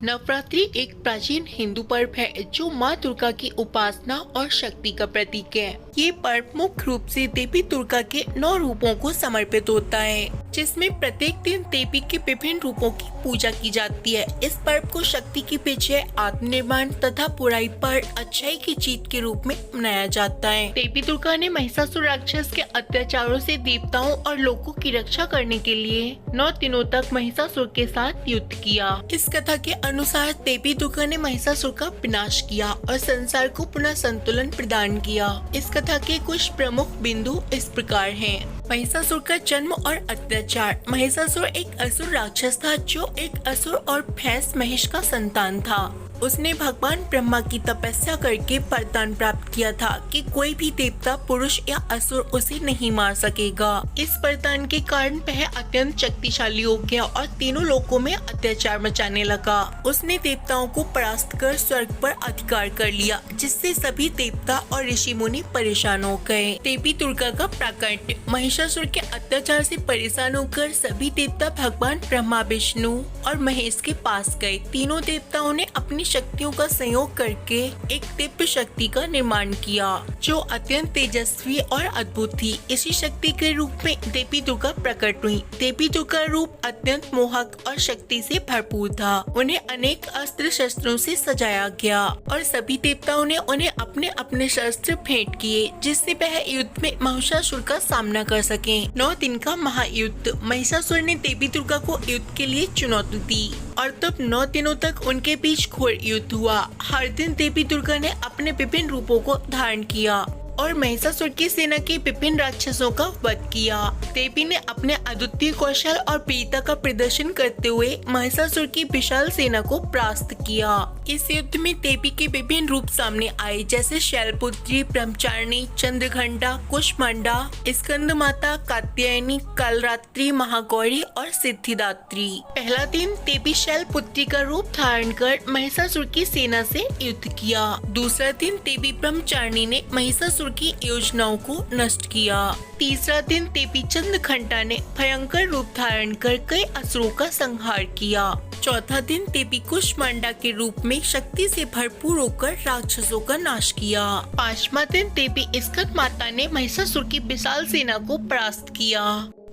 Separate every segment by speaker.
Speaker 1: नवरात्रि एक प्राचीन हिंदू पर्व है जो माँ दुर्गा की उपासना और शक्ति का प्रतीक है। ये पर्व मुख्य रूप से देवी दुर्गा के 9 रूपों को समर्पित होता है, जिसमें प्रत्येक दिन देवी के विभिन्न रूपों की पूजा की जाती है। इस पर्व को शक्ति की विजय, आत्मनिर्माण तथा बुराई पर अच्छाई की जीत के रूप में मनाया जाता है। देवी दुर्गा ने महिषासुर राक्षस के अत्याचारों से देवताओं और लोगों की रक्षा करने के लिए 9 दिनों तक महिषासुर के साथ युद्ध किया। इस कथा के अनुसार देवी दुर्गा ने महिषासुर का विनाश किया और संसार को पुनः संतुलन प्रदान किया। इस कथा के कुछ प्रमुख बिंदु इस प्रकार हैं। महिषासुर का जन्म और अत्याचार। महिषासुर एक असुर राक्षस था जो एक असुर और भैंस महेश का संतान था। उसने भगवान ब्रह्मा की तपस्या करके वरदान प्राप्त किया था कि कोई भी देवता, पुरुष या असुर उसे नहीं मार सकेगा। इस वरदान के कारण वह अत्यंत शक्तिशाली हो गया और तीनों लोकों में अत्याचार मचाने लगा। उसने देवताओं को परास्त कर स्वर्ग पर अधिकार कर लिया, जिससे सभी देवता और ऋषि मुनि परेशान हो गए। देवी दुर्गा का प्राकट्य। महिषासुर के अत्याचार से परेशान होकर सभी देवता भगवान ब्रह्मा, विष्णु और महेश के पास गए। तीनों देवताओं ने अपनी शक्तियों का संयोग करके एक दिव्य शक्ति का निर्माण किया जो अत्यंत तेजस्वी और अद्भुत थी। इसी शक्ति के रूप में देवी दुर्गा प्रकट हुई। देवी दुर्गा रूप अत्यंत मोहक और शक्ति से भरपूर था। उन्हें अनेक अस्त्र शस्त्रों से सजाया गया और सभी देवताओं ने उन्हें अपने अपने शस्त्र भेंट किए, जिससे वह युद्ध में महिषासुर का सामना कर सके। 9 दिन का महायुद्ध। महिषासुर ने देवी दुर्गा को युद्ध के लिए चुनौती दी और तब 9 दिनों तक उनके बीच घोर युद्ध हुआ। हर दिन देवी दुर्गा ने अपने विभिन्न रूपों को धारण किया और महिषासुर की सेना के विभिन्न राक्षसों का वध किया। देवी ने अपने अद्वितीय कौशल और वीरता का प्रदर्शन करते हुए महिषासुर की विशाल सेना को परास्त किया। इस युद्ध में देवी के विभिन्न रूप सामने आए, जैसे शैलपुत्री, ब्रह्मचारिणी, चंद्रघंटा, कुष्मांडा, स्कंद माता, कात्यायनी, कालरात्रि, महागौरी और सिद्धिदात्री। पहला दिन देवी शैलपुत्री का रूप धारण कर महिषासुर की सेना से युद्ध किया। दूसरा दिन देवी ब्रह्मचारिणी ने महिषासुर की योजनाओं को नष्ट किया। तीसरा दिन देवी चंद्रघंटा ने भयंकर रूप धारण कर कई असुरों का संहार किया। चौथा दिन देवी कुष्मांडा के रूप में शक्ति से भरपूर होकर राक्षसों का नाश किया। 5वां दिन देवी स्कंद माता ने महिषासुर की विशाल सेना को परास्त किया।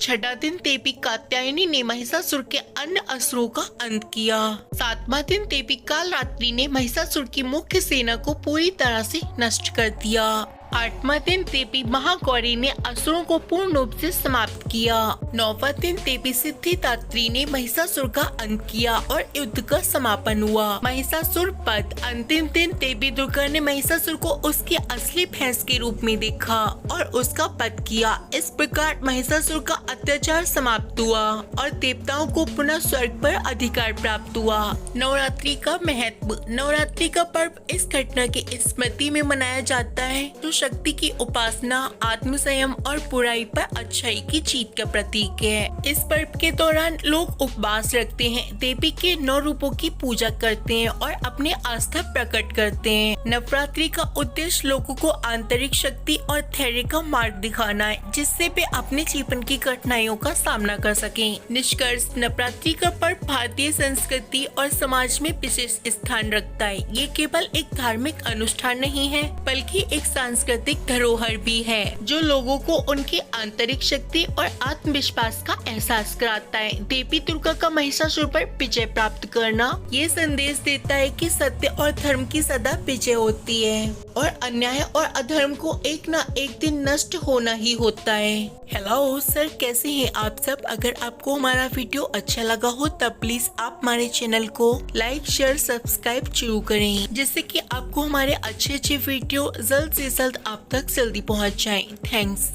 Speaker 1: 6वां दिन देवी कात्यायनी ने महिषासुर के अन्य असुरों का अंत किया। 7वां दिन देवी कालरात्रि ने महिषासुर की मुख्य सेना को पूरी तरह से नष्ट कर दिया। 8वां दिन देवी महागौरी ने असुरों को पूर्ण रूप से समाप्त किया। 9वां दिन देवी सिद्धिदात्री ने महिषासुर का अंत किया और युद्ध का समापन हुआ। महिषासुर वध। अंतिम दिन देवी दुर्गा ने महिषासुर को उसकी असली भैंस के रूप में देखा और उसका वध किया। इस प्रकार महिषासुर का अत्याचार समाप्त हुआ और देवताओं को पुनः स्वर्ग पर अधिकार प्राप्त हुआ। नवरात्रि का महत्व। नवरात्रि का पर्व इस घटना की स्मृति में मनाया जाता है जो शक्ति की उपासना, आत्म संयम और बुराई पर अच्छाई की जीत का प्रतीक है। इस पर्व के दौरान लोग उपवास रखते हैं, देवी के 9 रूपों की पूजा करते हैं और अपने आस्था प्रकट करते हैं। नवरात्रि का उद्देश्य लोगों को आंतरिक शक्ति और धैर्य का मार्ग दिखाना है, जिससे वे अपने जीवन की कठिनाइयों का सामना कर सकें। निष्कर्ष। नवरात्रि का पर्व भारतीय संस्कृति और समाज में विशेष स्थान रखता है। ये केवल एक धार्मिक अनुष्ठान नहीं है, बल्कि एक सांस्कृतिक धरोहर भी है जो लोगों को उनकी आंतरिक शक्ति और आत्मविश्वास का एहसास कराता है। देवी दुर्गा का महिषासुर पर विजय प्राप्त करना ये संदेश देता है कि सत्य और धर्म की सदा विजय होती है और अन्याय और अधर्म को एक न एक दिन नष्ट होना ही होता है। हेलो सर, कैसे हैं आप सब? अगर आपको हमारा वीडियो अच्छा लगा हो तब प्लीज आप हमारे चैनल को लाइक, शेयर, सब्सक्राइब जरूर करें, जिससे कि आपको हमारे अच्छे वीडियो जल्द से जल्द आप तक जल्दी पहुंच जाएं। थैंक्स।